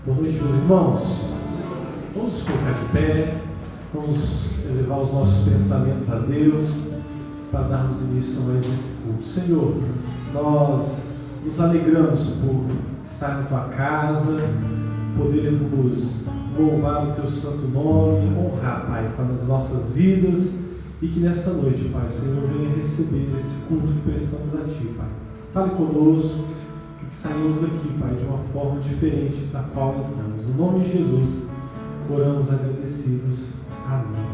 Boa noite, meus irmãos. Vamos colocar de pé, vamos elevar os nossos pensamentos a Deus para darmos início a mais esse culto. Senhor, nós nos alegramos por estar na Tua casa, podermos louvar o Teu santo nome, honrar, Pai, com as nossas vidas, e que nessa noite, Pai, o Senhor venha receber esse culto que prestamos a Ti, Pai. Fale conosco, que saímos daqui, Pai, de uma forma diferente da qual entramos. No nome de Jesus, oramos agradecidos. Amém.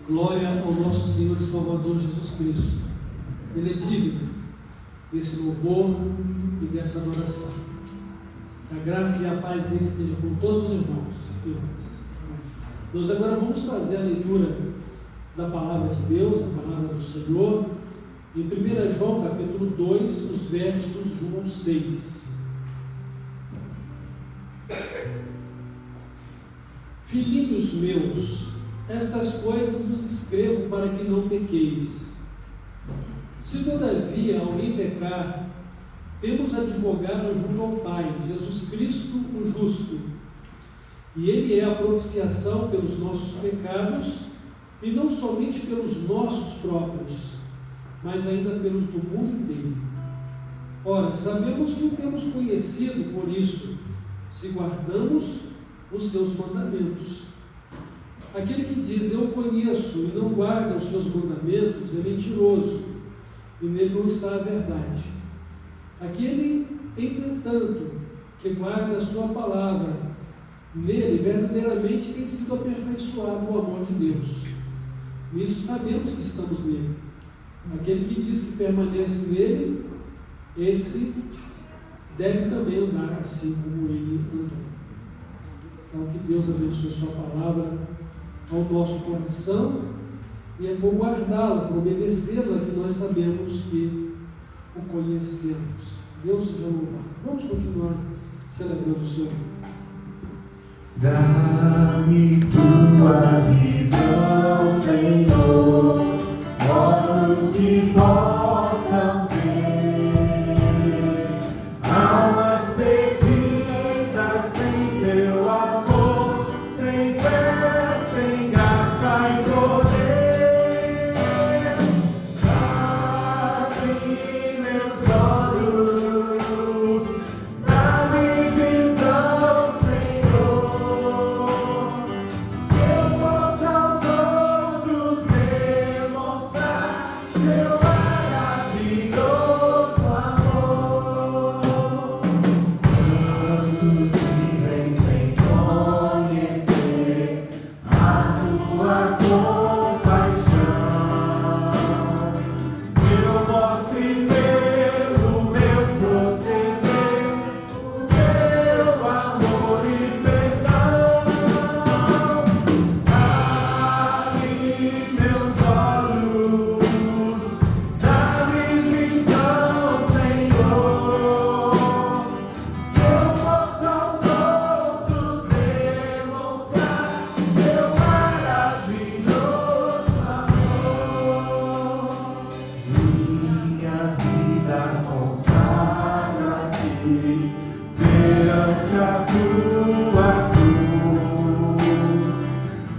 Glória ao nosso Senhor e Salvador Jesus Cristo. Ele é digno desse louvor e dessa adoração. A graça e a paz dele estejam com todos os irmãos e irmãs. Nós agora vamos fazer a leitura da palavra de Deus, a palavra do Senhor, em 1 João capítulo 2, os versos de 1 ao 6. Filhinhos meus, estas coisas vos escrevo para que não pequeis. Se todavia alguém pecar, temos advogado junto ao Pai, Jesus Cristo o justo. E Ele é a propiciação pelos nossos pecados, e não somente pelos nossos próprios, mas ainda pelos do mundo inteiro. Ora, sabemos que o temos conhecido por isso, se guardamos os seus mandamentos. Aquele que diz, eu conheço, e não guarda os seus mandamentos, é mentiroso, e nele não está a verdade. Aquele, entretanto, que guarda a sua palavra, nele verdadeiramente tem sido aperfeiçoado o amor de Deus. Nisso sabemos que estamos nele. Aquele que diz que permanece nele, esse deve também andar assim como ele andou. Então, que Deus abençoe sua palavra ao nosso coração, e é bom guardá-la, para obedecê-la, que nós sabemos que o conhecemos. Deus seja louvado. Vamos continuar celebrando o Senhor. Dá-me tua visão, Senhor, olhos que possam ver almas perdidas sem teu amor, sem fé, sem graça e poder. Abre meus olhos, dá-me visão, Senhor, que eu possa aos outros demonstrar seu maravilhoso amor. Tantos vivem sem conhecer a tua compaixão. Eu mostre pelo meu proceder o teu amor e perdão. Abre meus olhos, dá-me visão, Senhor, que eu possa aos outros demonstrar seu maravilhoso amor. Minha vida consagra a ti, perante a tua cruz.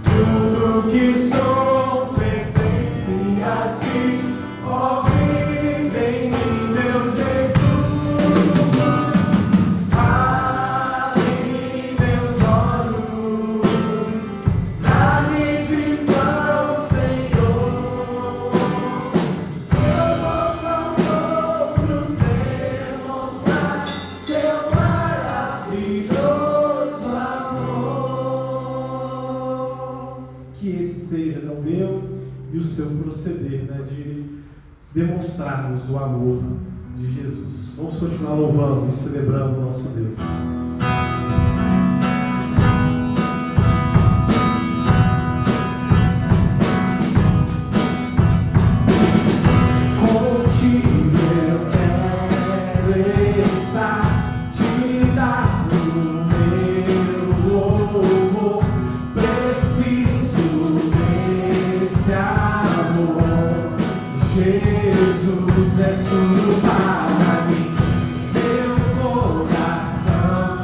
Tudo que sou pertence a ti, ó, vive em mim, meu Jesus. Abre meus olhos, dá-me visão, Senhor, que eu possa aos outros demonstrar seu maravilhoso amor. Que esse seja o meu e o seu proceder, né, de demonstrarmos o amor de Jesus. Vamos continuar louvando e celebrando o nosso Deus. Contigo eu quero estar, te dar o meu louvor. Preciso desse amor, Jesus é tudo para mim. Meu coração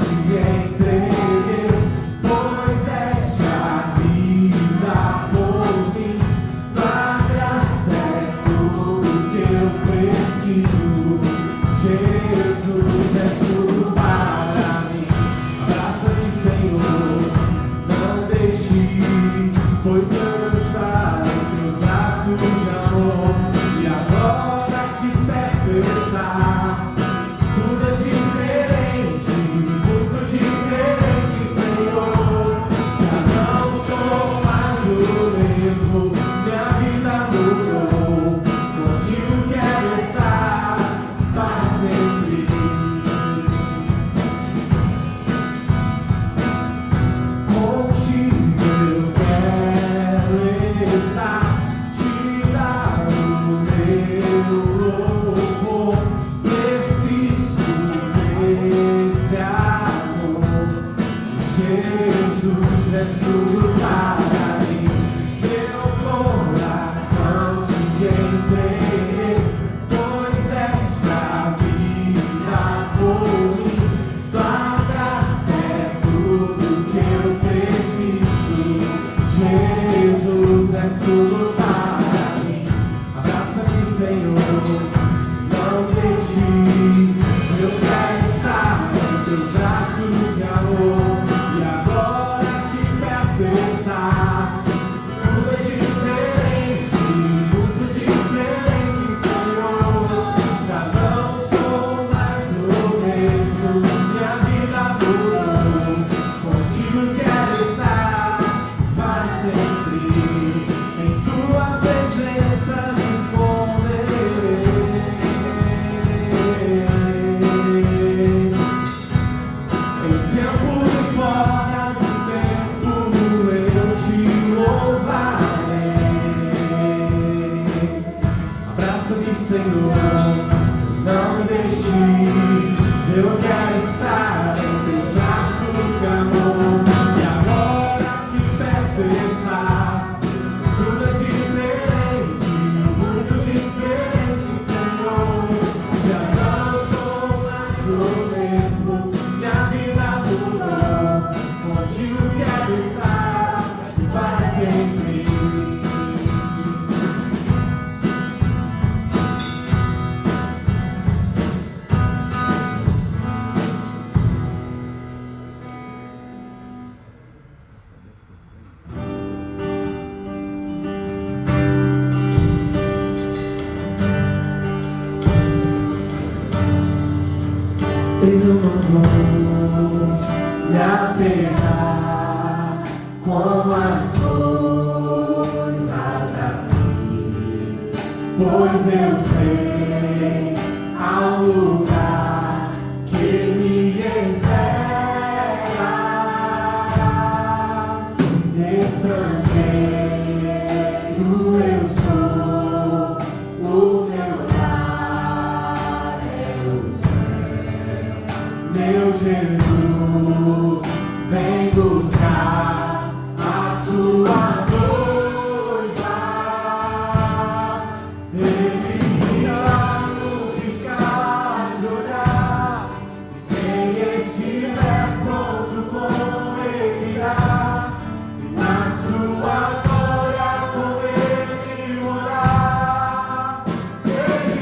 estar em teus braços de amor. E agora que perto estás, tudo é diferente, muito diferente, Senhor. Já não sou mais o mesmo, minha vida mudou. Contigo quero estar para sempre. Eu não vou me apegar com as coisas aqui, pois eu sei há um lugar que me espera. Estrangeiro eu sou, o meu lar é o céu. Meu Jesus, vem buscar a sua noiva. Ele virá no piscar de olhar. Quem estiver pronto com ele irá. Na sua glória com ele morar. Ele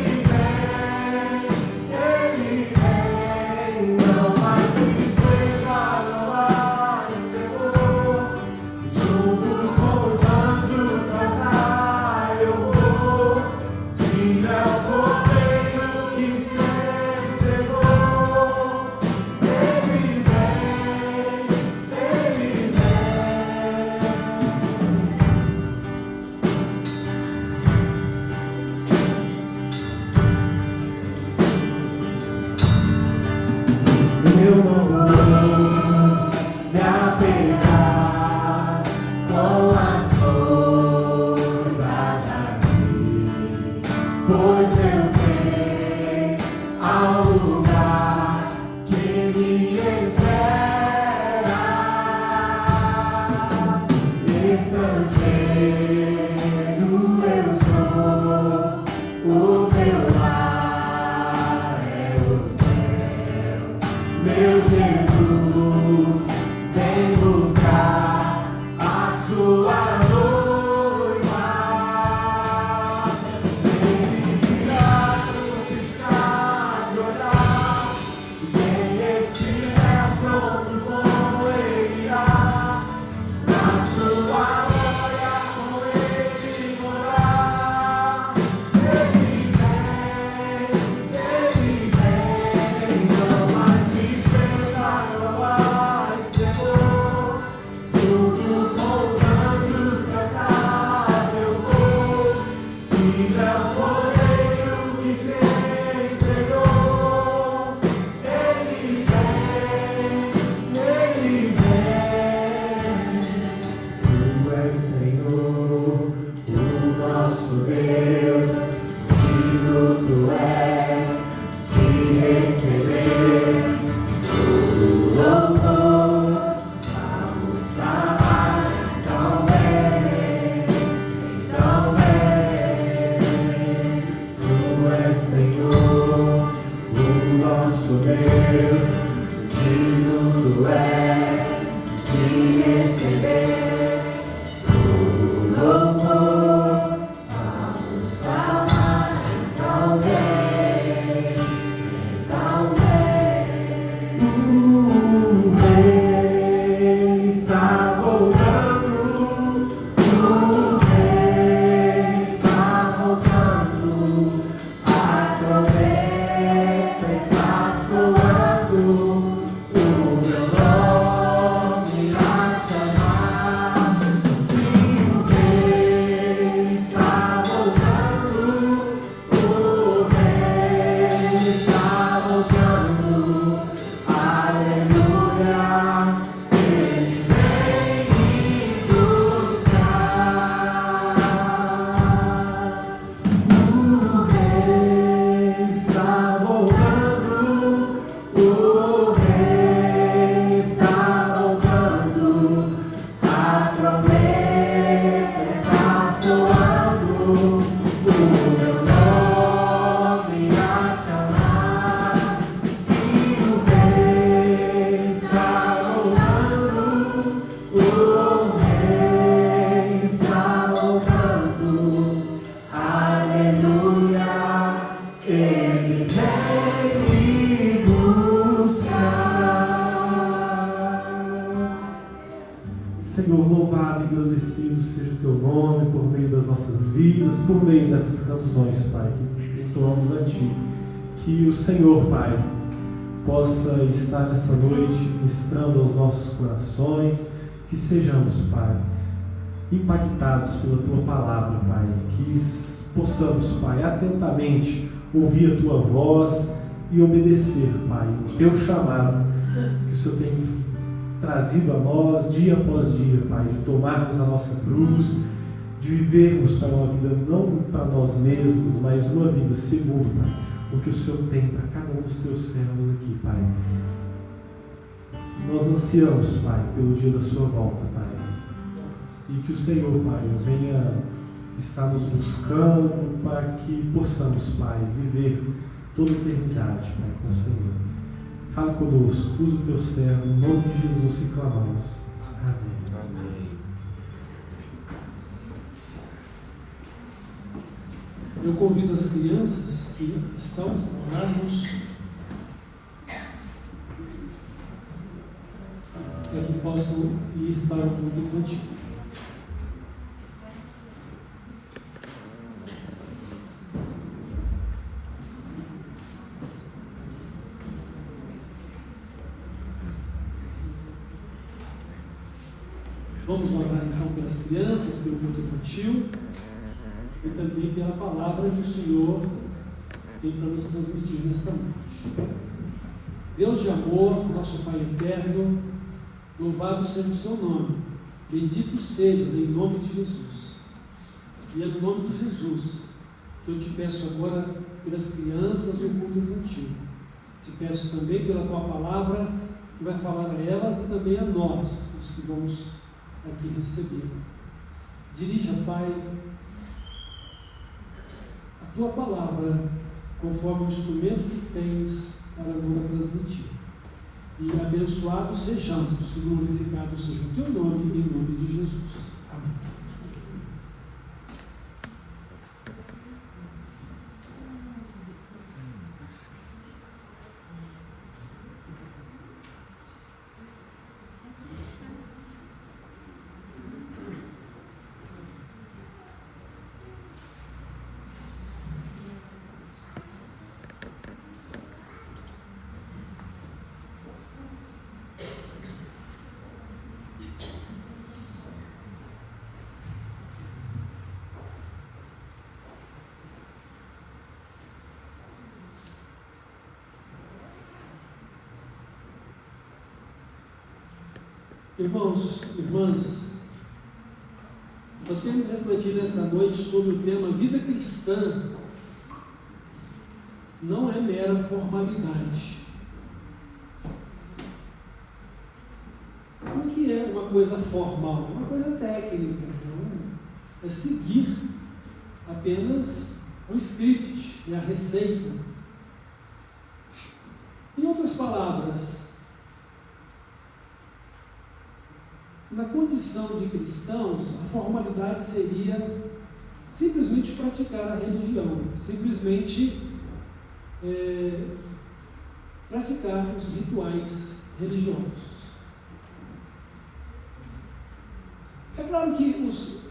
vem, não mais tristeza, não mais terror. Junto com os anjos cantar eu vou. Tira o cordeiro que se entregou. Ele vem, ele vem. Eu não vou me apegar com as coisas aqui, pois eu sei há um lugar que me espera. Estrangeiro eu sou, o meu lar é o céu. Meu Jesus, vem buscar a sua noiva. Ele virá no piscar de olhar. Quem estiver pronto com ele irá. Na sua glória com ele morar. Ele vem, não mais tristeza, louvado e agradecido seja o teu nome por meio das nossas vidas, por meio dessas canções, Pai, que entoamos a Ti. Que o Senhor, Pai, possa estar nessa noite ministrando aos nossos corações, que sejamos, Pai, impactados pela Tua palavra, Pai, que possamos, Pai, atentamente ouvir a Tua voz e obedecer, Pai, o Teu chamado que o Senhor tem trazido a nós dia após dia, Pai, de tomarmos a nossa cruz, de vivermos para uma vida não para nós mesmos, mas uma vida segundo, Pai, o que o Senhor tem para cada um dos Teus servos aqui, Pai. Nós ansiamos, Pai, pelo dia da Sua volta, Pai, e que o Senhor, Pai, venha estar nos buscando para que possamos, Pai, viver toda a eternidade, Pai, com o Senhor. Fala conosco, usa o Teu servo, em nome de Jesus que clamamos. Amém. Amém. Eu convido as crianças que estão orarmos para que possam ir para o culto infantil. Vamos orar então pelas crianças, pelo culto infantil e também pela palavra que o Senhor tem para nos transmitir nesta noite. Deus de amor, nosso Pai eterno, louvado seja o Seu nome, bendito sejas em nome de Jesus. E é no nome de Jesus que eu te peço agora pelas crianças do culto infantil. Te peço também pela Tua palavra que vai falar a elas e também a nós, os que vamos aqui receber. Dirija, Pai, a Tua palavra conforme o instrumento que tens para agora transmitir. E abençoados sejamos, e glorificado seja o Teu nome, em nome de Jesus. Amém. Irmãos, irmãs, nós queremos refletir nesta noite sobre o tema vida cristã. Não é mera formalidade. O que é uma coisa formal? É uma coisa técnica. É seguir apenas o script, a receita. Em outras palavras, na condição de cristãos, a formalidade seria simplesmente praticar a religião, simplesmente praticar os rituais religiosos. É claro que os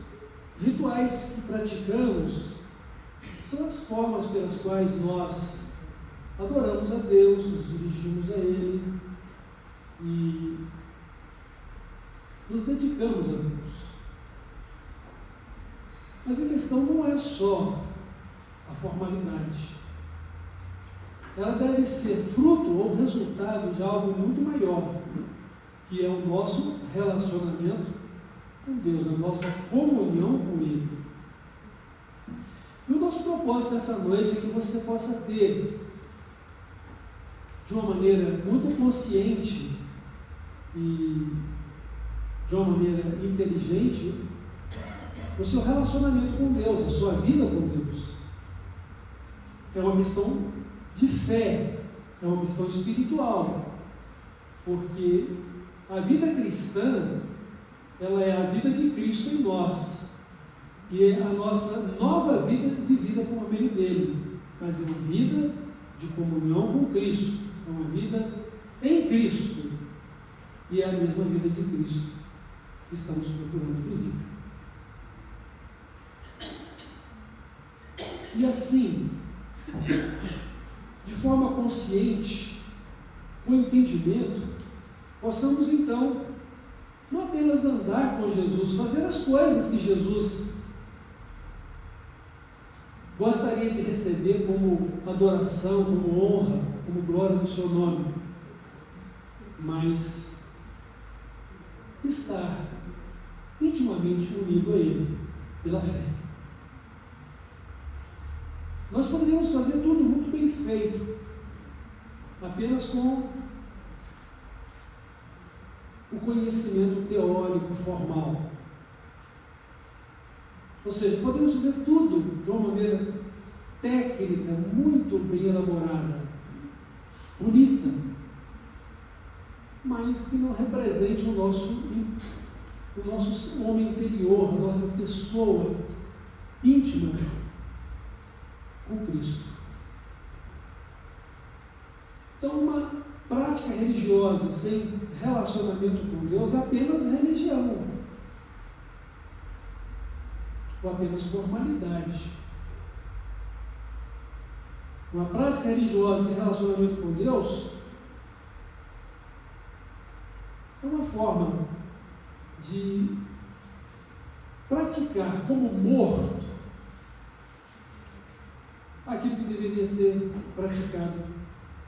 rituais que praticamos são as formas pelas quais nós adoramos a Deus, nos dirigimos a Ele e nos dedicamos a Deus. Mas a questão não é só a formalidade. Ela deve ser fruto ou resultado de algo muito maior, que é o nosso relacionamento com Deus, a nossa comunhão com Ele. E o nosso propósito nessa noite é que você possa ter, de uma maneira muito consciente e de uma maneira inteligente, o seu relacionamento com Deus, a sua vida com Deus. É uma questão de fé, é uma questão espiritual, porque a vida cristã, ela é a vida de Cristo em nós, e é a nossa nova vida vivida por meio dele, mas é uma vida de comunhão com Cristo, é uma vida em Cristo, e é a mesma vida de Cristo. que estamos procurando viver. E assim, de forma consciente, com entendimento, possamos então não apenas andar com Jesus, fazer as coisas que Jesus gostaria de receber como adoração, como honra, como glória do seu nome, mas estar intimamente unido a Ele pela fé. Nós poderíamos fazer tudo muito bem feito, apenas com o conhecimento teórico formal. Ou seja, podemos fazer tudo de uma maneira técnica, muito bem elaborada, bonita, mas que não represente o nosso homem interior, a nossa pessoa íntima com Cristo. Então, uma prática religiosa sem relacionamento com Deus é apenas religião, ou apenas formalidade. Uma prática religiosa sem relacionamento com Deus é uma forma de praticar como morto aquilo que deveria ser praticado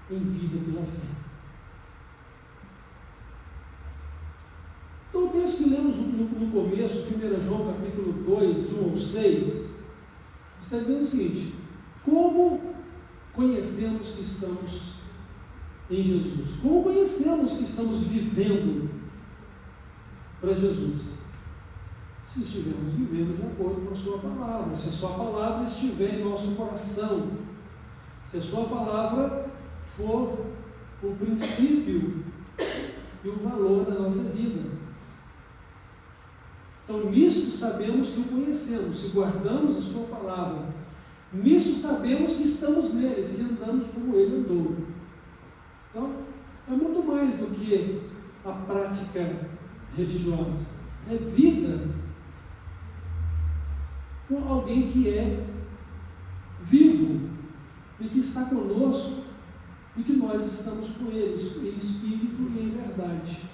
em vida pela fé. Então, o texto que lemos no começo, 1 João capítulo 2, de 1 ao 6, está dizendo o seguinte: como conhecemos que estamos em Jesus? Como conhecemos que estamos vivendo para Jesus? Se estivermos vivendo de acordo com a sua palavra, se a sua palavra estiver em nosso coração, se a sua palavra for o princípio e o valor da nossa vida. Então, nisso sabemos que o conhecemos, se guardamos a sua palavra. Nisso sabemos que estamos nele, se andamos como ele andou. Então, é muito mais do que a prática religiosa. É vida com alguém que é vivo e que está conosco e que nós estamos com ele, em espírito e em verdade.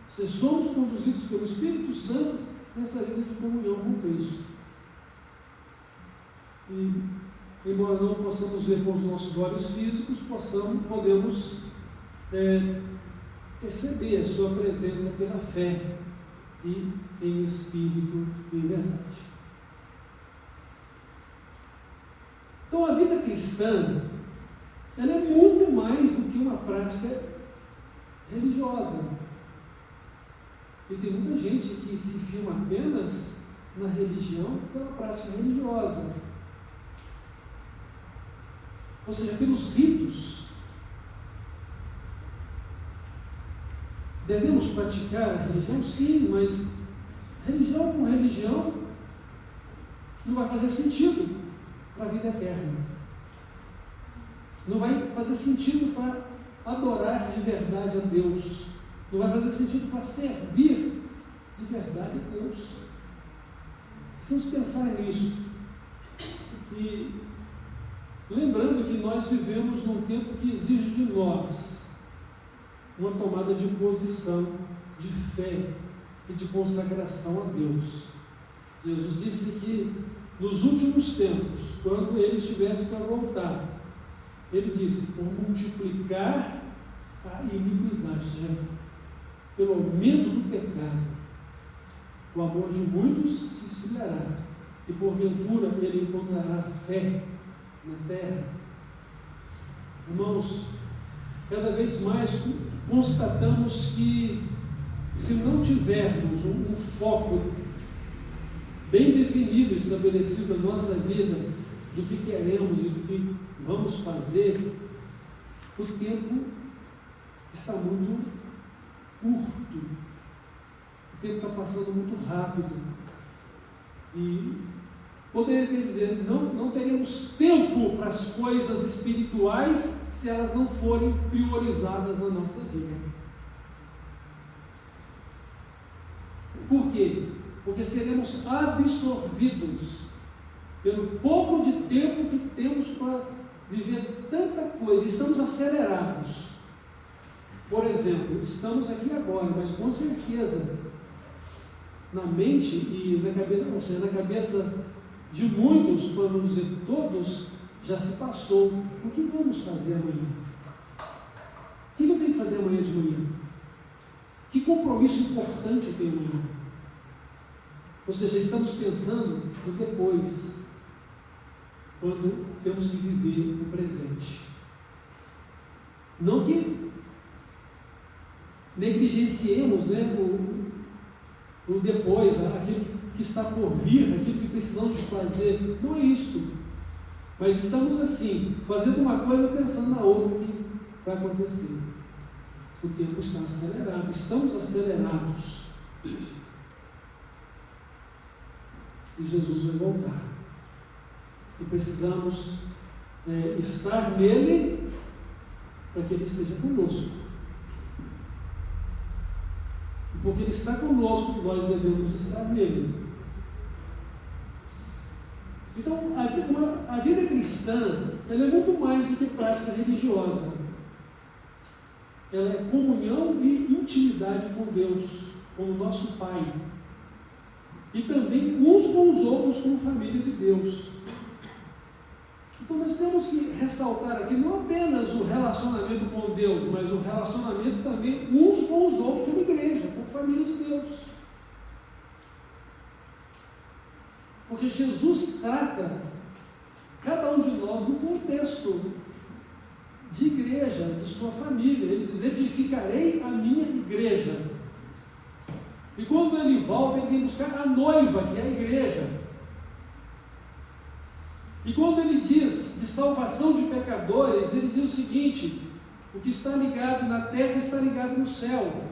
Se somos conduzidos pelo Espírito Santo nessa vida de comunhão com Cristo. E, embora não possamos ver com os nossos olhos físicos, podemos perceber a sua presença pela fé e em espírito e em verdade. Então, a vida cristã, ela é muito mais do que uma prática religiosa. E tem muita gente que se firma apenas na religião pela prática religiosa. Ou seja, pelos ritos. Devemos praticar a religião? Sim, mas religião por religião não vai fazer sentido para a vida eterna. Não vai fazer sentido para adorar de verdade a Deus. Não vai fazer sentido para servir de verdade a Deus. Precisamos pensar nisso. E lembrando que nós vivemos num tempo que exige de nós uma tomada de posição, de fé e de consagração a Deus. Jesus disse que nos últimos tempos, quando Ele estivesse para voltar, Ele disse, por multiplicar a iniquidade, ou seja, pelo aumento do pecado, o amor de muitos se esfriará, e porventura Ele encontrará fé na terra. Irmãos, cada vez mais constatamos que, se não tivermos um foco bem definido, estabelecido na nossa vida, do que queremos e do que vamos fazer, o tempo está muito curto, o tempo está passando muito rápido, e poderia dizer, não teremos tempo para as coisas espirituais se elas não forem priorizadas na nossa vida. Por quê? Porque seremos absorvidos pelo pouco de tempo que temos para viver tanta coisa. Estamos acelerados. Por exemplo, estamos aqui agora, mas com certeza na mente e na cabeça, ou seja, na cabeça de muitos, para não dizer todos, já se passou. O que vamos fazer amanhã? O que eu tenho que fazer amanhã de manhã? Que compromisso importante eu tenho amanhã? Ou seja, estamos pensando no depois, quando temos que viver o presente. Não que negligenciemos, né, o depois, aquilo que está por vir, aquilo que precisamos de fazer. Não é isso. Mas estamos assim, fazendo uma coisa pensando na outra que vai acontecer. O tempo está acelerado, estamos acelerados. E Jesus vai voltar. E precisamos estar nele para que ele esteja conosco. E porque ele está conosco, nós devemos estar nele. Então, a vida cristã, ela é muito mais do que prática religiosa. Ela é comunhão e intimidade com Deus, com o nosso Pai. E também uns com os outros como família de Deus. Então nós temos que ressaltar aqui não apenas o relacionamento com Deus, mas o relacionamento também uns com os outros como igreja, como família de Deus. Porque Jesus trata cada um de nós no contexto de igreja, de sua família. Ele diz: edificarei a minha igreja. E quando ele volta, ele vem buscar a noiva, que é a igreja. E quando ele diz de salvação de pecadores, ele diz o seguinte: o que está ligado na terra está ligado no céu.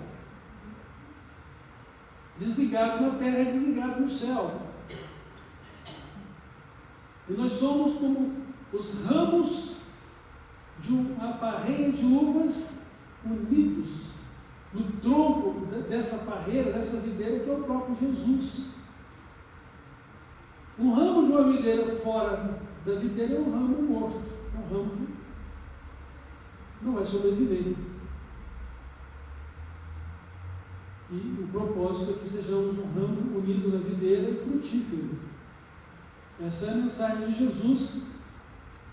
Desligado na terra é desligado no céu. E nós somos como os ramos de uma parreira de uvas unidos no tronco dessa parreira, dessa videira, que é o próprio Jesus. Um ramo de uma videira fora da videira é um ramo morto, um ramo que não vai sobreviver. E o propósito é que sejamos um ramo unido na videira e frutífero. Essa é a mensagem de Jesus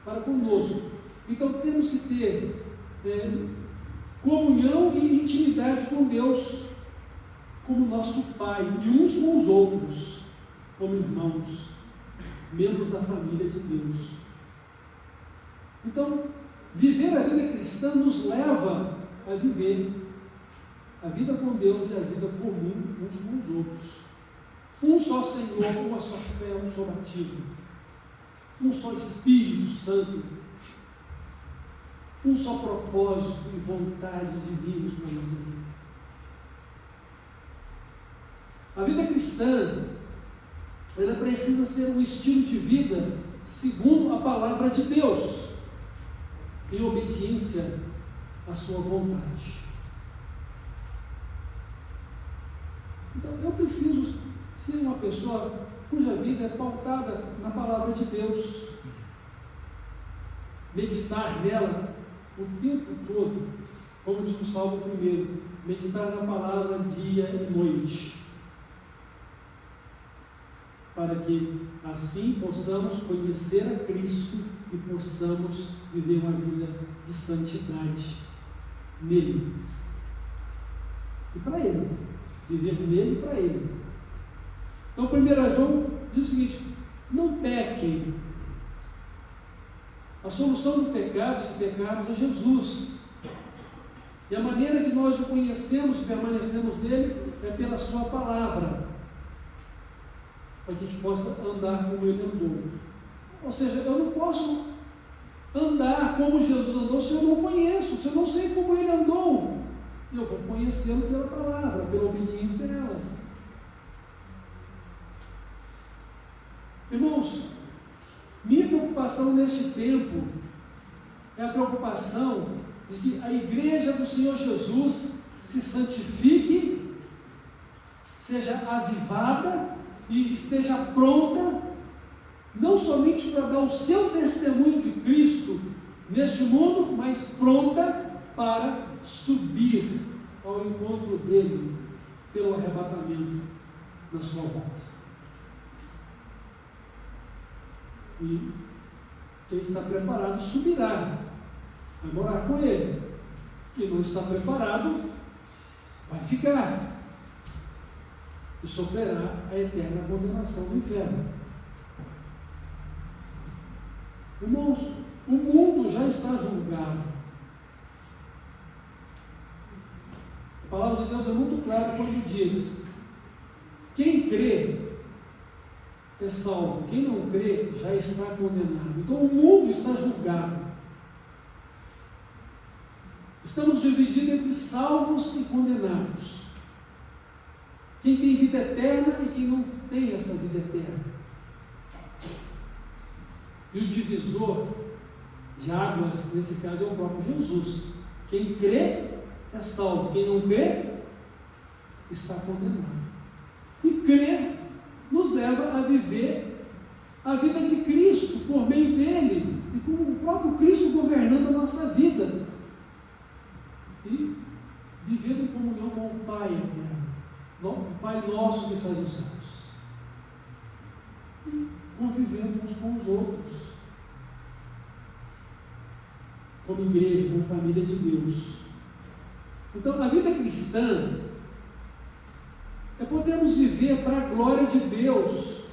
para conosco. Então temos que ter comunhão e intimidade com Deus, como nosso Pai, e uns com os outros, como irmãos, membros da família de Deus. Então, viver a vida cristã nos leva a viver a vida com Deus e a vida comum uns com os outros. Um só Senhor, uma só fé, um só batismo, um só Espírito Santo, um só propósito e vontade divinos para nós. A vida cristã, ela precisa ser um estilo de vida segundo a palavra de Deus, em obediência à sua vontade. Então, eu preciso ser uma pessoa cuja vida é pautada na palavra de Deus, meditar nela o tempo todo, como diz o Salmo 1, meditar na palavra dia e noite, para que assim possamos conhecer a Cristo e possamos viver uma vida de santidade nele e para ele, viver nele e para ele. Então 1 João diz o seguinte: não pequem. A solução do pecado, se pecarmos, é Jesus. E a maneira que nós o conhecemos e permanecemos nele é pela sua palavra, para que a gente possa andar como ele andou. Ou seja, eu não posso andar como Jesus andou se eu não conheço, se eu não sei como ele andou. Eu vou conhecê-lo pela palavra, pela obediência a ela. Irmãos, minha preocupação neste tempo é a preocupação de que a igreja do Senhor Jesus se santifique, seja avivada e esteja pronta, não somente para dar o seu testemunho de Cristo neste mundo, mas pronta para subir ao encontro dele pelo arrebatamento na sua volta. E quem está preparado subirá, vai morar com ele. Quem não está preparado vai ficar e sofrerá a eterna condenação do inferno. Irmãos, o mundo já está julgado. A palavra de Deus é muito clara quando diz: quem crê é salvo, quem não crê já está condenado. Então o mundo está julgado. Estamos divididos entre salvos e condenados. Quem tem vida eterna e quem não tem essa vida eterna. E o divisor de águas, nesse caso, é o próprio Jesus. Quem crê é salvo, quem não crê está condenado. E crer nos leva a viver a vida de Cristo por meio dele, e com o próprio Cristo governando a nossa vida, e vivendo em comunhão com o Pai eterno, o Pai nosso que está nos céus, e convivendo uns com os outros, como igreja, como família de Deus. Então, a vida cristã é podermos viver para a glória de Deus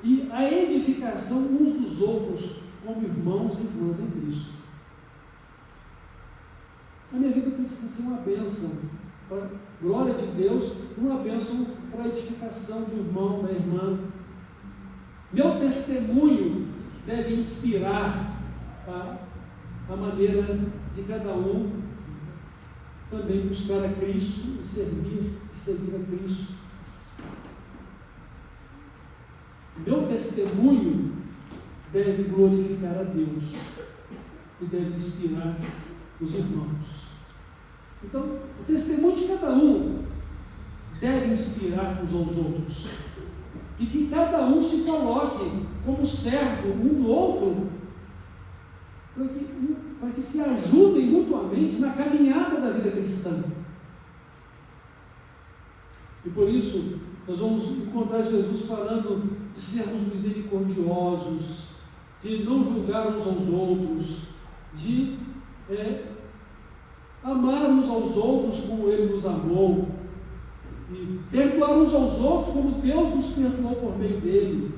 e a edificação uns dos outros como irmãos e irmãs em Cristo. A minha vida precisa ser uma bênção para a glória de Deus, uma bênção para a edificação do irmão, da irmã. Meu testemunho deve inspirar a maneira de cada um também buscar a Cristo e seguir a Cristo. Meu testemunho deve glorificar a Deus e deve inspirar os irmãos. Então, o testemunho de cada um deve inspirar uns aos outros, e que cada um se coloque como servo um do outro, para que se ajudem mutuamente na caminhada da vida cristã. E por isso, nós vamos encontrar Jesus falando de sermos misericordiosos, de não julgar uns aos outros, de amar uns aos outros como Ele nos amou, e perdoar uns aos outros como Deus nos perdoou por meio dele.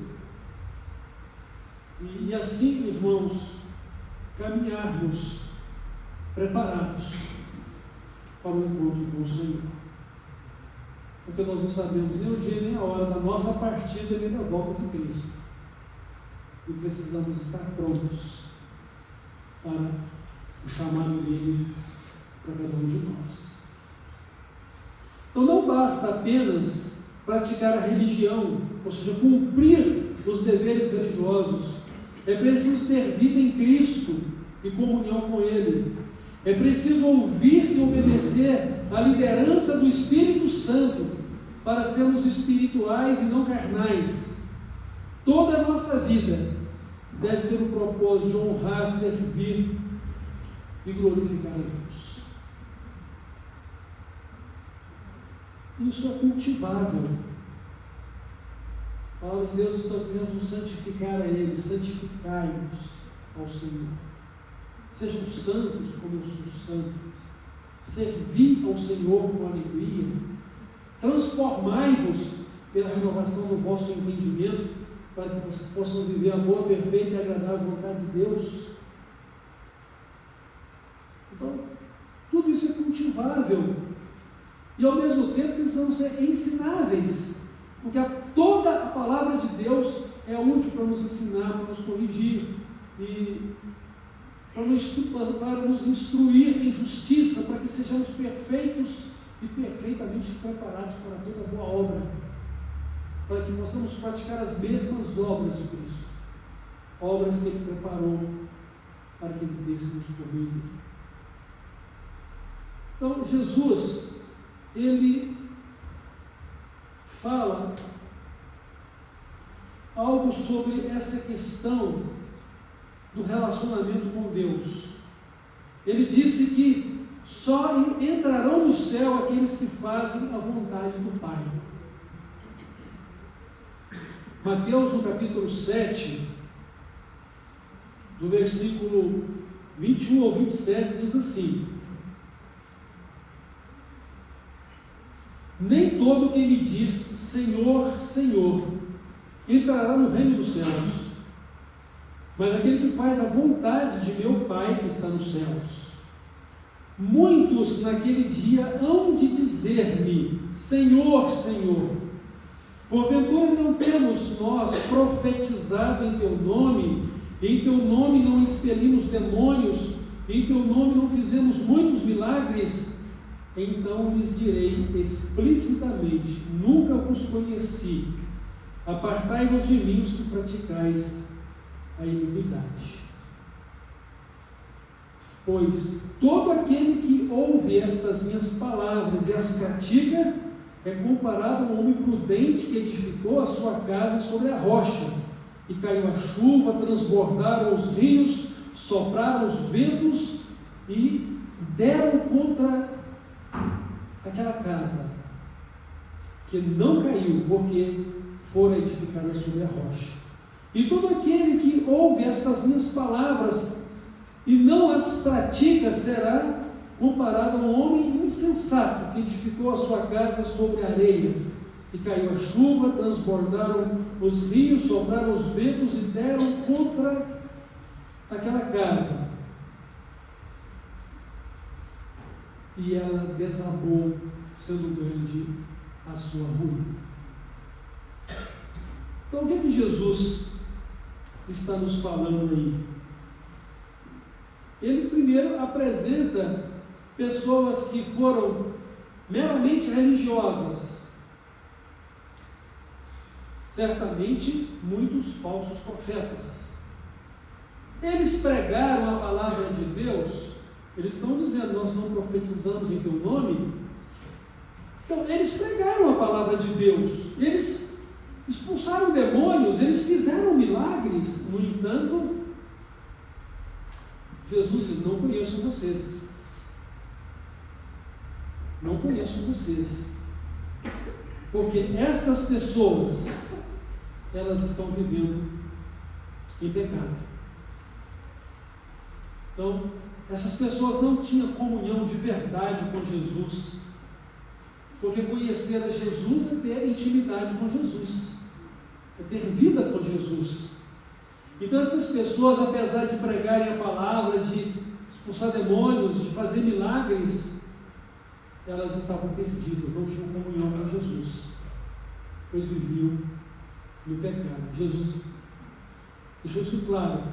E assim, irmãos, caminharmos preparados para o encontro com o Senhor. Porque nós não sabemos nem o dia nem a hora da nossa partida nem da volta de Cristo. E precisamos estar prontos para o chamado dele para cada um de nós. Então não basta apenas praticar a religião, ou seja, cumprir os deveres religiosos. É preciso ter vida em Cristo e comunhão com Ele. É preciso ouvir e obedecer à liderança do Espírito Santo para sermos espirituais e não carnais. Toda a nossa vida deve ter o propósito de honrar, servir e glorificar a Deus. Isso é cultivável. A palavra de Deus está dizendo santificar a Ele, santificai-nos ao Senhor. Sejam santos como eu sou santo. Servi ao Senhor com alegria. Transformai-vos pela renovação do vosso entendimento, para que vocês possam viver a boa, perfeita e agradável vontade de Deus. Então, tudo isso é cultivável. E ao mesmo tempo precisamos ser ensináveis. Porque toda a palavra de Deus é útil para nos ensinar, para nos corrigir e para nos instruir em justiça, para que sejamos perfeitos e perfeitamente preparados para toda boa obra, para que possamos praticar as mesmas obras de Cristo, obras que Ele preparou para que vivêssemos por meio dele. Então, Jesus, Ele fala algo sobre essa questão do relacionamento com Deus. Ele disse que só entrarão no céu aqueles que fazem a vontade do Pai. Mateus, no capítulo 7, do versículo 21 ao 27, diz assim: nem todo que me diz Senhor, Senhor, entrará no reino dos céus, mas aquele que faz a vontade de meu Pai que está nos céus. Muitos naquele dia hão de dizer-me: Senhor, Senhor, porventura não temos nós profetizado em teu nome, em teu nome não expelimos demônios, em teu nome não fizemos muitos milagres? Então lhes direi explicitamente: nunca vos conheci, apartai-vos de mim os que praticais a iniquidade. Pois todo aquele que ouve estas minhas palavras e as pratica é comparado a um homem prudente que edificou a sua casa sobre a rocha, e caiu a chuva, transbordaram os rios, sopraram os ventos e deram contra aquela casa, que não caiu, porque fora edificada sobre a rocha. E todo aquele que ouve estas minhas palavras e não as pratica será comparado a um homem insensato que edificou a sua casa sobre a areia, e caiu a chuva, transbordaram os rios, sopraram os ventos e deram contra aquela casa, e ela desabou, sendo grande a sua ruína. Então, o que é que Jesus está nos falando aí? Ele primeiro apresenta pessoas que foram meramente religiosas, certamente muitos falsos profetas. Eles pregaram a palavra de Deus. Eles estão dizendo: nós não profetizamos em teu nome. Então, eles pregaram a palavra de Deus, eles expulsaram demônios, eles fizeram milagres. No entanto, Jesus diz: não conheço vocês, não conheço vocês, porque estas pessoas, elas estão vivendo em pecado. Então, essas pessoas não tinham comunhão de verdade com Jesus, porque conhecer a Jesus é ter intimidade com Jesus, é ter vida com Jesus. Então, essas pessoas, apesar de pregarem a palavra, de expulsar demônios, de fazer milagres, elas estavam perdidas, não tinham comunhão com Jesus, pois viviam no pecado. Jesus deixou isso claro: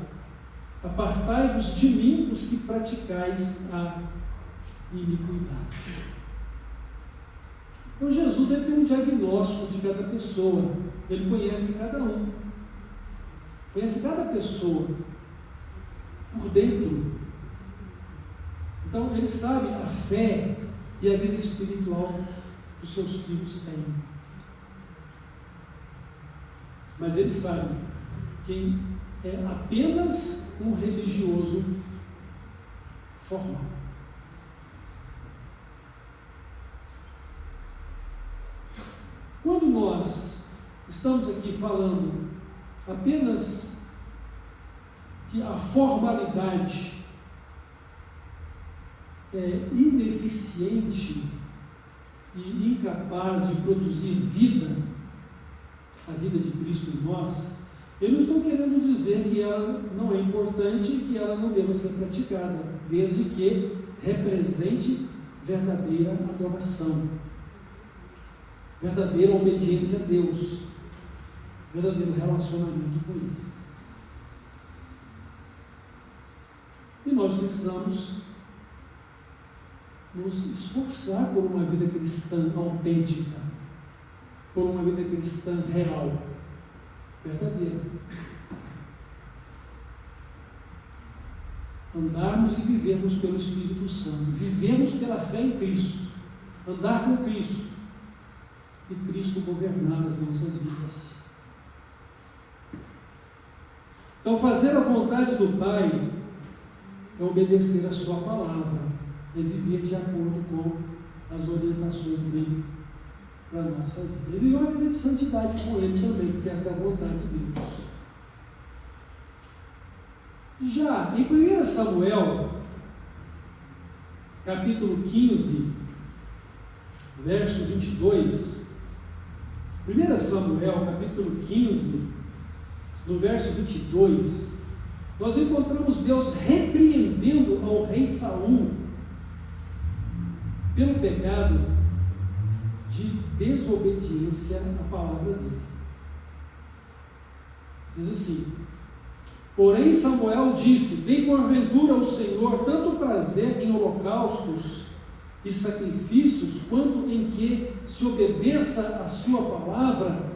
apartai-vos de mim os que praticais a iniquidade. Então Jesus tem um diagnóstico de cada pessoa, ele conhece cada um, conhece cada pessoa por dentro. Então ele sabe a fé e a vida espiritual que os seus filhos têm. Mas ele sabe quem é apenas um religioso formal. Quando nós estamos aqui falando apenas que a formalidade é ineficiente e incapaz de produzir vida, a vida de Cristo em nós, eu não estou querendo dizer que ela não é importante e que ela não deva ser praticada, desde que represente verdadeira adoração, verdadeira obediência a Deus, verdadeiro relacionamento com Ele. E nós precisamos nos esforçar por uma vida cristã autêntica, por uma vida cristã real, verdadeira. Andarmos e vivermos pelo Espírito Santo, vivermos pela fé em Cristo, andar com Cristo, e Cristo governar as nossas vidas. Então, fazer a vontade do Pai é obedecer a sua palavra, é viver de acordo com as orientações dele para a nossa vida. E viver uma vida de santidade com ele também, porque essa é a vontade de Deus. Já em 1 Samuel, capítulo 15, verso 22, 1 Samuel, capítulo 15, no verso 22, nós encontramos Deus repreendendo ao rei Saul pelo pecado de desobediência à palavra dele. Diz assim: porém Samuel disse: tem porventura o Senhor tanto prazer em holocaustos e sacrifícios, quanto em que se obedeça a sua palavra?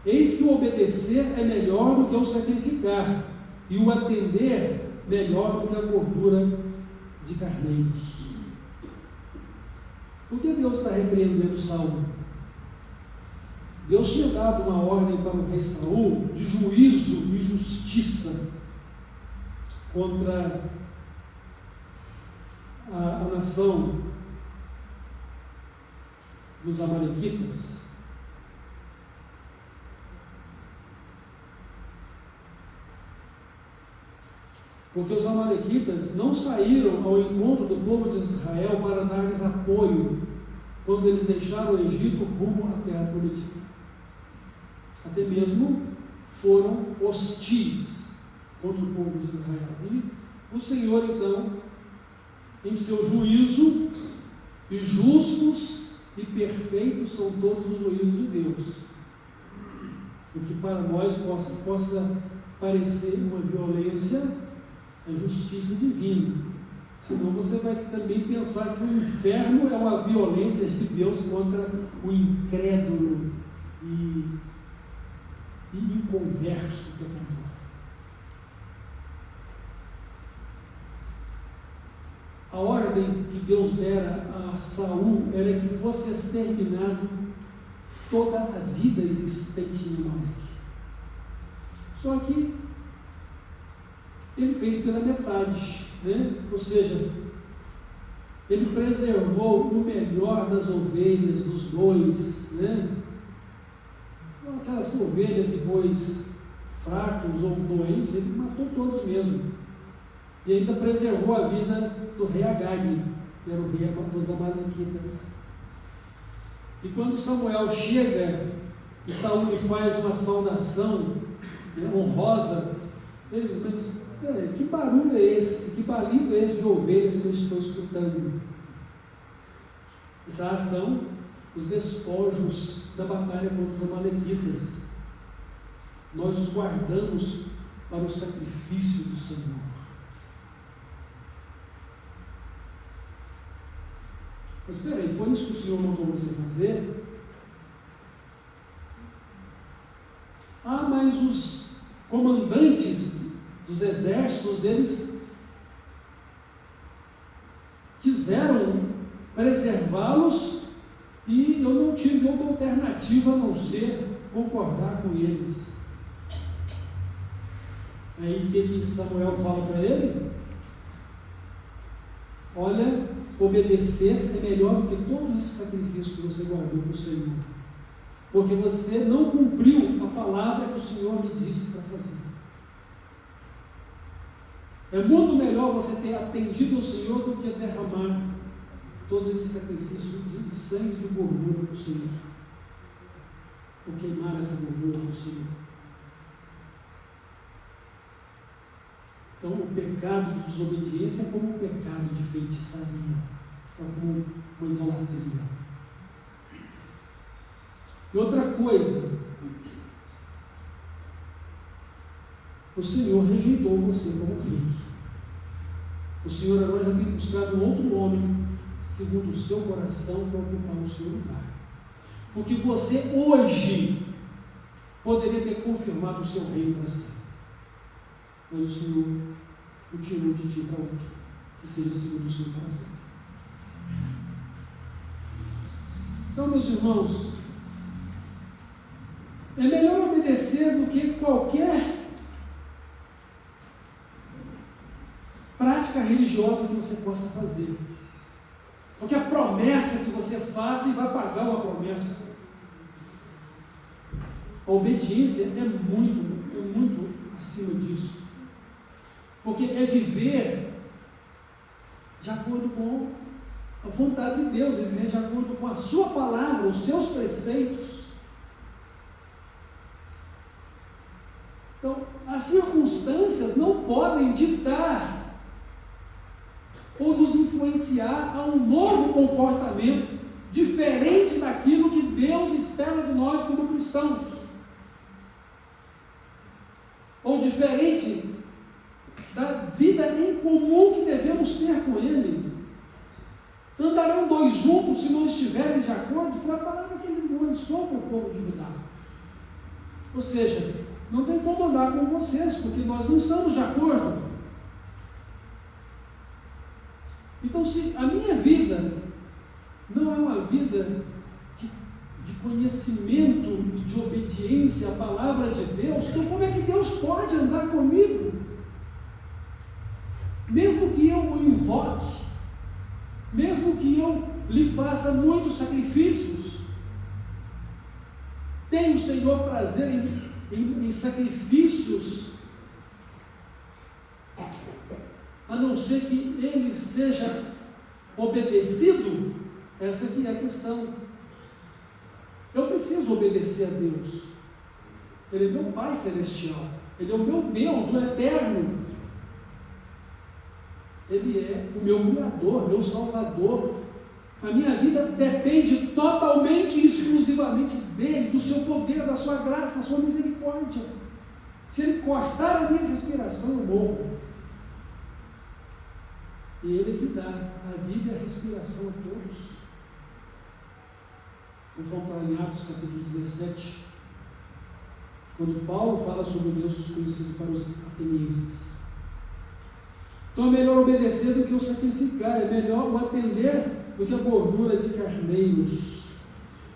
Eis que o obedecer é melhor do que o sacrificar, e o atender melhor do que a gordura de carneiros. Por que Deus está repreendendo Saul? Deus tinha dado uma ordem para o rei Saul de juízo e justiça contra a nação dos amalequitas. Porque os amalequitas não saíram ao encontro do povo de Israel para dar-lhes apoio quando eles deixaram o Egito rumo à terra prometida. Até mesmo foram hostis contra o povo de Israel. E o Senhor, então, em seu juízo, e justos e perfeitos são todos os juízos de Deus. O que para nós possa parecer uma violência, é justiça divina. Senão você vai também pensar que o inferno é uma violência de Deus contra o incrédulo e inconverso pecador. A ordem que Deus dera a Saul era que fosse exterminado toda a vida existente em Amaleque. Só que ele fez pela metade, né? Ou seja, ele preservou o melhor das ovelhas, dos bois, né? Aquelas ovelhas e bois fracos ou doentes, ele matou todos mesmo. E ainda preservou a vida do rei Agag, que era o rei dos amalequitas. E quando Samuel chega e Saul lhe faz uma saudação honrosa, ele diz: mas peraí, que barulho é esse? Que balido é esse de ovelhas que eu estou escutando? Essa são os despojos da batalha contra os amalequitas. Nós os guardamos para o sacrifício do Senhor. Mas espera aí, foi isso que o Senhor mandou você fazer? Ah, mas os comandantes dos exércitos, eles quiseram preservá-los e eu não tive outra alternativa a não ser concordar com eles. Aí o que Samuel fala para ele? Olha, obedecer é melhor do que todos esses sacrifícios que você guardou para o Senhor, porque você não cumpriu a palavra que o Senhor lhe disse para fazer. É muito melhor você ter atendido ao Senhor do que derramar todo esse sacrifício de sangue e de gordura para o Senhor, ou queimar essa gordura para o Senhor. Então, o pecado de desobediência é como o pecado de feitiçaria, é como uma idolatria. E outra coisa, o Senhor rejeitou você como rei. O Senhor agora já tem buscado um outro homem, segundo o seu coração, para ocupar o seu lugar. Porque você hoje poderia ter confirmado o seu reino para si. Mas o Senhor o tirou de ti para outro, que seja segundo o seu coração. Então, meus irmãos, É melhor obedecer do que qualquer prática religiosa que você possa fazer. Qualquer promessa que você faça e vai pagar uma promessa. A obediência é muito acima disso. Porque é viver de acordo com a vontade de Deus, é viver de acordo com a sua palavra, os seus preceitos. Então, as circunstâncias não podem ditar ou nos influenciar a um novo comportamento diferente daquilo que Deus espera de nós como cristãos, ou diferente da vida em comum que devemos ter com Ele. Andarão dois juntos se não estiverem de acordo? Foi a palavra que Ele lançou para o povo de Judá. Ou seja, não tem como andar com vocês, porque nós não estamos de acordo. Então, se a minha vida não é uma vida de conhecimento e de obediência à palavra de Deus, então como é que Deus pode andar comigo? Mesmo que eu o invoque, mesmo que eu lhe faça muitos sacrifícios, tem o Senhor prazer em sacrifícios, a não ser que ele seja obedecido? Essa aqui é a questão. Eu preciso obedecer a Deus. Ele é meu Pai Celestial, Ele é o meu Deus, o Eterno. Ele é o meu Criador, meu Salvador. A minha vida depende totalmente e exclusivamente dEle, do seu poder, da sua graça, da sua misericórdia. Se Ele cortar a minha respiração, eu morro. E Ele que dá a vida e a respiração a todos. Vamos voltar em Atos capítulo 17, quando Paulo fala sobre o Deus desconhecido para os atenienses. Então é melhor obedecer do que o sacrificar, é melhor o atender do que a gordura de carneiros.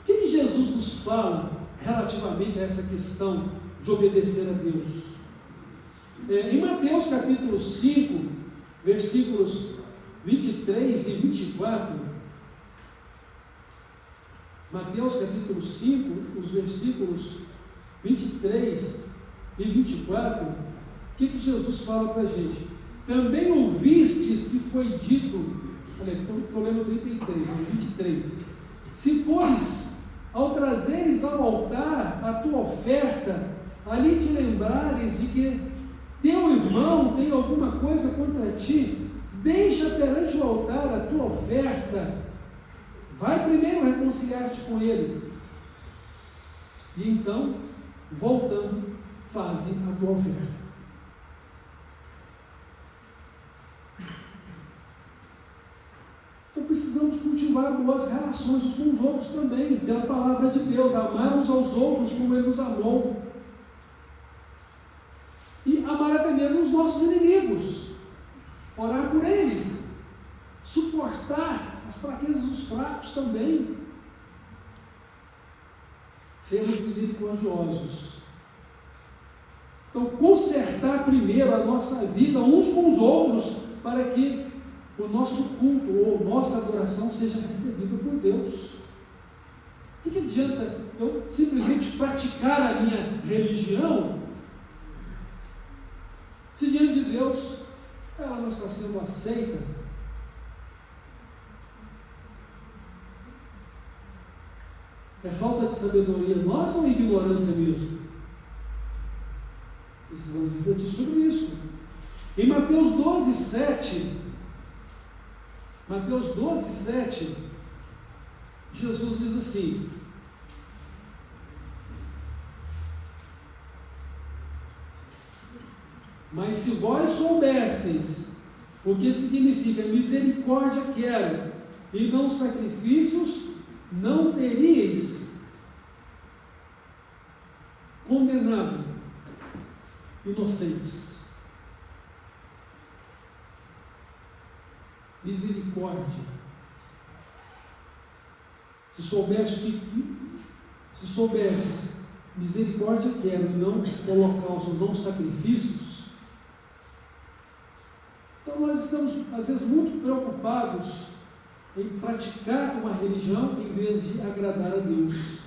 O que Jesus nos fala relativamente a essa questão de obedecer a Deus? Em Mateus capítulo 5, versículos 23 e 24, Mateus capítulo 5, os versículos 23 e 24, o que Jesus fala para a gente? Também ouvistes que foi dito, aliás, estou lendo 33, 23, se pois, ao trazeres ao altar a tua oferta, ali te lembrares de que teu irmão tem alguma coisa contra ti, deixa perante o altar a tua oferta, vai primeiro reconciliar-te com ele, e então, voltando, faze a tua oferta. Então precisamos cultivar boas relações uns com os outros também, pela palavra de Deus, amar uns aos outros como Ele nos amou. E amar até mesmo os nossos inimigos, orar por eles, suportar as fraquezas dos fracos também, sermos misericordiosos. Então, consertar primeiro a nossa vida uns com os outros, para que o nosso culto ou nossa adoração seja recebida por Deus. O que adianta eu simplesmente praticar a minha religião, se diante de Deus ela não está sendo aceita? É falta de sabedoria nossa ou ignorância mesmo? Precisamos refletir sobre isso. Em Mateus 12, 7, Jesus diz assim: mas se vós soubesseis o que significa misericórdia quero e não sacrifícios, não teríeis condenado inocentes. Misericórdia. Se soubesses misericórdia quero e não holocaustos, não sacrifícios, então nós estamos, às vezes, muito preocupados em praticar uma religião em vez de agradar a Deus,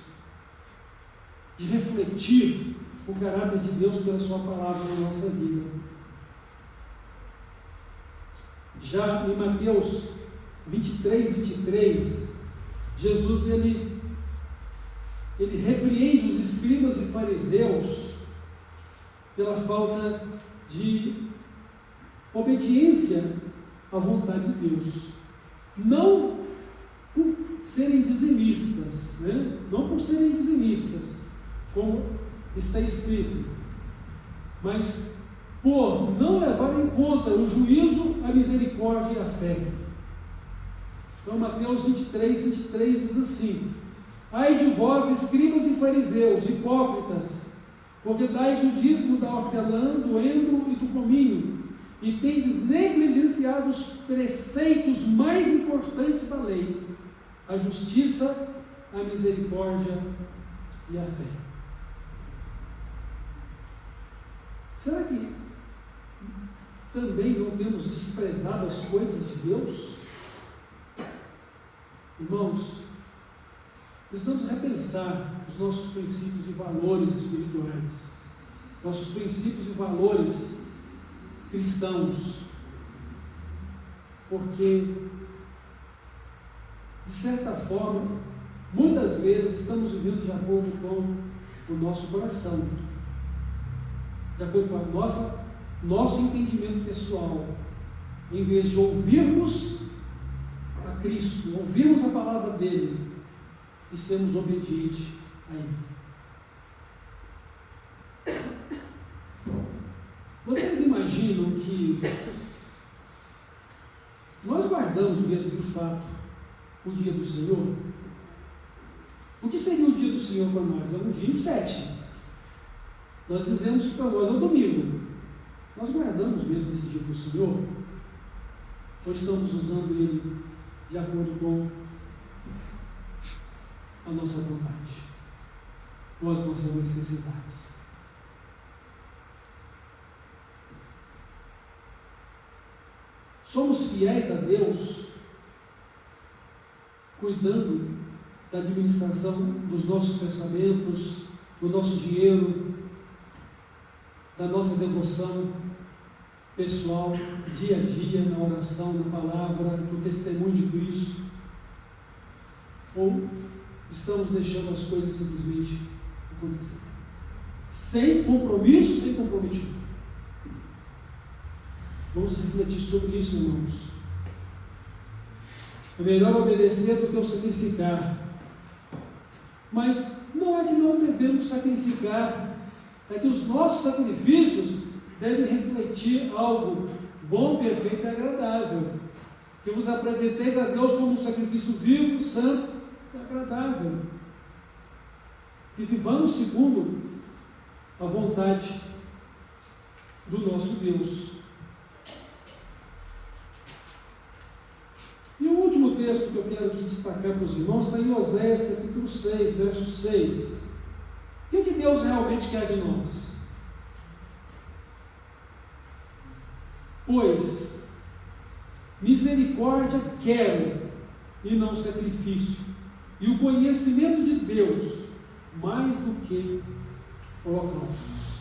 de refletir o caráter de Deus pela sua palavra na nossa vida. Já em Mateus 23, Jesus ele repreende os escribas e fariseus pela falta de obediência à vontade de Deus. Não por serem dizimistas, não por serem dizimistas, como está escrito, mas por não levar em conta o juízo, a misericórdia e a fé. Então, Mateus 23 diz assim: ai de vós, escribas e fariseus, hipócritas, porque dais o dízimo da hortelã, do endro e do cominho, e tendes negligenciado os preceitos mais importantes da lei, a justiça, a misericórdia e a fé. Será que também não temos desprezado as coisas de Deus? Irmãos, precisamos repensar os nossos princípios e valores espirituais, nossos princípios e valores cristãos, porque, de certa forma, muitas vezes estamos vivendo de acordo com o nosso coração, de acordo com a nosso entendimento pessoal, em vez de ouvirmos a Cristo, ouvirmos a palavra dele e sermos obedientes a ele. Vocês imaginam que nós guardamos mesmo de fato o dia do Senhor? O que seria o dia do Senhor para nós? É um dia em 7. Nós dizemos que para nós é o domingo. Nós guardamos mesmo esse dia para o Senhor? Ou estamos usando ele de acordo com a nossa vontade, ou as nossas necessidades? Somos fiéis a Deus, cuidando da administração dos nossos pensamentos, do nosso dinheiro, da nossa devoção pessoal, dia a dia, na oração, na palavra, no testemunho de Cristo? Ou estamos deixando as coisas simplesmente acontecer? Sem compromisso, sem comprometimento. Vamos refletir sobre isso, irmãos. É melhor obedecer do que o sacrificar. Mas não é que não devemos sacrificar, é que os nossos sacrifícios devem refletir algo bom, perfeito e agradável. Que vos apresenteis a Deus como um sacrifício vivo, santo e agradável. Que vivamos segundo a vontade do nosso Deus. E o último texto que eu quero aqui destacar para os irmãos está em Oséias capítulo 6, verso 6. O que Deus realmente quer de nós? Pois misericórdia quero e não sacrifício, e o conhecimento de Deus mais do que holocaustos.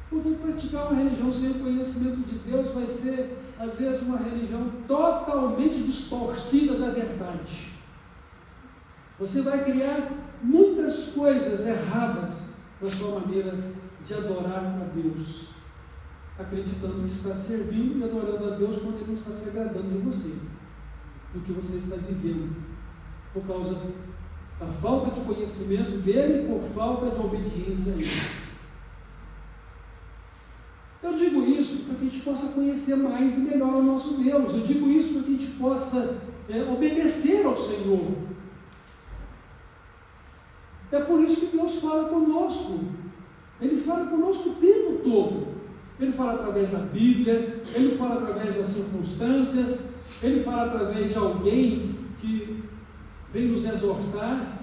Porque praticar uma religião sem o conhecimento de Deus vai ser, às vezes, uma religião totalmente distorcida da verdade. Você vai criar muitas coisas erradas na sua maneira de adorar a Deus, acreditando que está servindo e adorando a Deus quando Ele não está se agradando de você, do que você está vivendo, por causa da falta de conhecimento dele e por falta de obediência a Ele. Eu digo isso para que a gente possa conhecer mais e melhor o nosso Deus. Eu digo isso para que a gente possa obedecer ao Senhor. É por isso que Deus fala conosco. Ele fala conosco o tempo todo. Ele fala através da Bíblia, Ele fala através das circunstâncias, Ele fala através de alguém que vem nos exortar.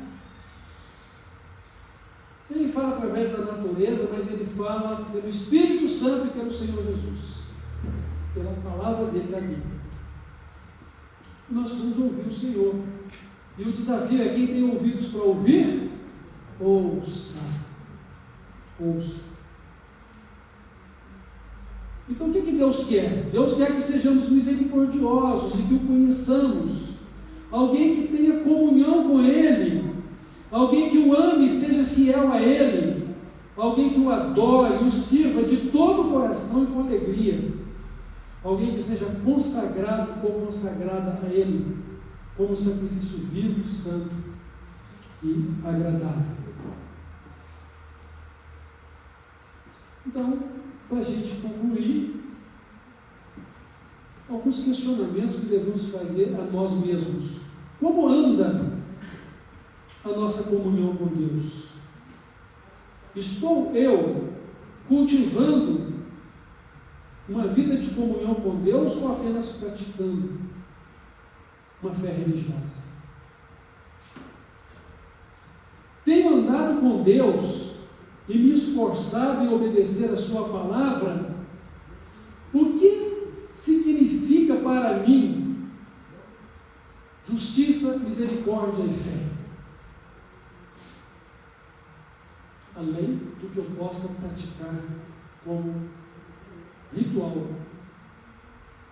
fala através da natureza, mas ele fala pelo Espírito Santo e pelo Senhor Jesus, pela palavra dele da Bíblia. Nós vamos ouvir o Senhor. E o desafio é: quem tem ouvidos para ouvir, ouça. Ouça. Então o que Deus quer? Deus quer que sejamos misericordiosos e que o conheçamos. Alguém que tenha comunhão com Ele, alguém que o ame e seja fiel a Ele, alguém que o adore e o sirva de todo o coração e com alegria, alguém que seja consagrado ou consagrada a Ele, como sacrifício vivo, santo e agradável. Então, para a gente concluir, alguns questionamentos que devemos fazer a nós mesmos. Como anda a nossa comunhão com Deus? Estou eu cultivando uma vida de comunhão com Deus ou apenas praticando uma fé religiosa? Tenho andado com Deus e me esforçado em obedecer a sua palavra? O que significa para mim justiça, misericórdia e fé? Além do que eu possa praticar como ritual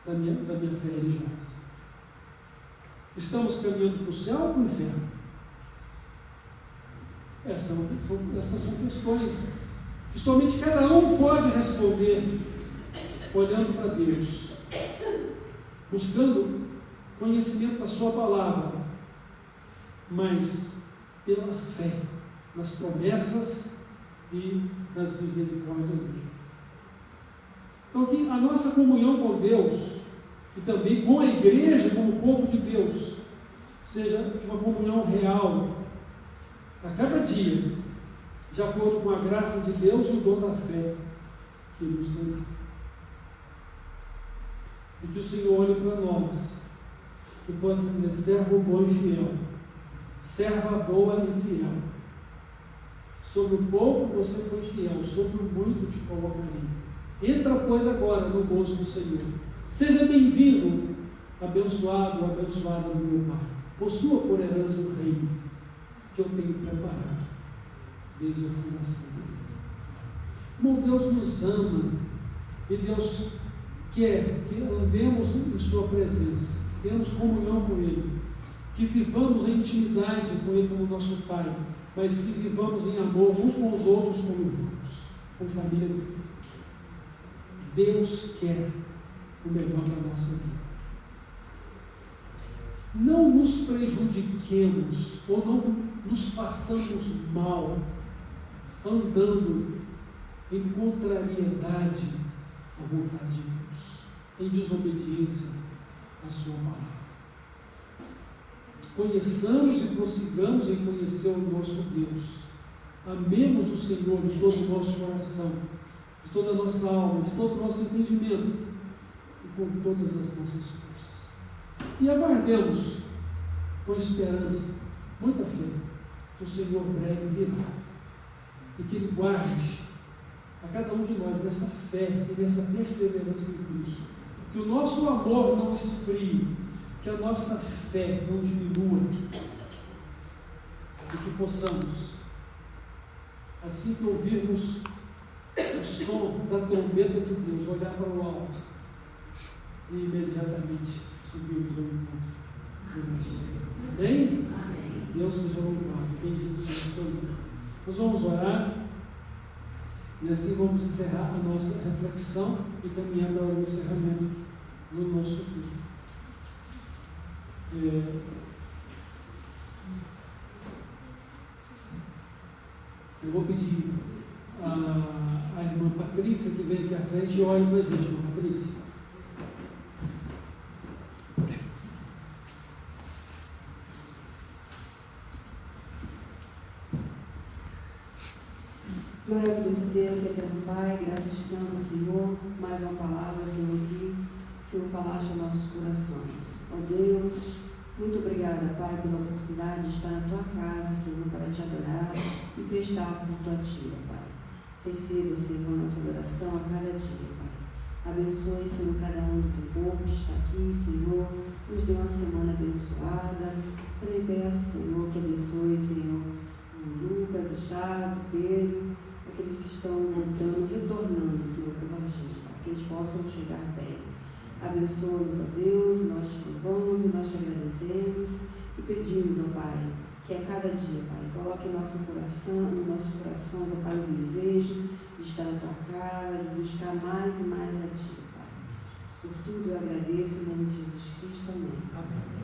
da minha fé religiosa. Estamos caminhando para o céu ou para o inferno? Estas são questões que somente cada um pode responder olhando para Deus, buscando conhecimento da sua palavra, mas pela fé nas promessas e nas misericórdias dele. Então, que a nossa comunhão com Deus e também com a igreja, como povo de Deus, seja uma comunhão real a cada dia, de acordo com a graça de Deus e o dom da fé que Ele nos deu. E que o Senhor olhe para nós e possa dizer: servo bom e fiel, serva boa e fiel. Sobre o pouco você foi fiel, sobre o muito te colocarei. Entra, pois, agora no gozo do Senhor. Seja bem-vindo, abençoado ou abençoada do meu Pai. Possua por herança o reino que eu tenho preparado desde a fundação do mundo. Bom, Deus nos ama e Deus quer que andemos em Sua presença, que tenhamos comunhão com Ele, que vivamos em intimidade com Ele como nosso Pai, mas que vivamos em amor uns com os outros como irmãos, como família. Deus quer o melhor para a nossa vida. Não nos prejudiquemos ou não nos façamos mal andando em contrariedade à vontade de Deus, em desobediência à sua palavra. Conheçamos e prossigamos em conhecer o nosso Deus. Amemos o Senhor de todo o nosso coração, de toda a nossa alma, de todo o nosso entendimento e com todas as nossas forças. E aguardemos com esperança, muita fé, que o Senhor breve virá e que Ele guarde a cada um de nós nessa fé e nessa perseverança em Cristo. Que o nosso amor não esfrie, que a nossa fé não diminua e que possamos, assim que ouvirmos o som da trombeta de Deus, olhar para o alto e imediatamente subirmos ao encontro do nosso Senhor. Amém? Amém. Deus seja louvado, bendito seja o seu nome. Nós vamos orar e assim vamos encerrar a nossa reflexão e caminhar para o encerramento do nosso culto. Eu vou pedir a irmã Patrícia que vem aqui à frente e ore para a gente, irmã Patrícia. Glória a Deus, eterno Pai, graças te damos, Senhor, mais uma palavra, Senhor, aqui, Senhor, falaste aos nossos corações. Ó Deus, Muito obrigada, Pai, pela oportunidade de estar na Tua casa, Senhor, para Te adorar e prestar culto a Ti, Pai. Receba, Senhor, a nossa adoração a cada dia, Pai. Abençoe, Senhor, cada um do Teu povo que está aqui, Senhor. Nos dê uma semana abençoada. Também peço, Senhor, que abençoe, Senhor, o Lucas, o Charles, o Pedro, aqueles que estão voltando, retornando, Senhor, para o Evangelho, para que eles possam chegar bem. Abençoa-nos, ó Deus, nós te louvamos, nós te agradecemos e pedimos, ó Pai, que a cada dia, Pai, coloque em nosso coração, nos nossos corações, ó Pai, o desejo de estar na Tua casa, de buscar mais e mais a Ti, Pai. Por tudo eu agradeço em nome de Jesus Cristo. Amém. Amém.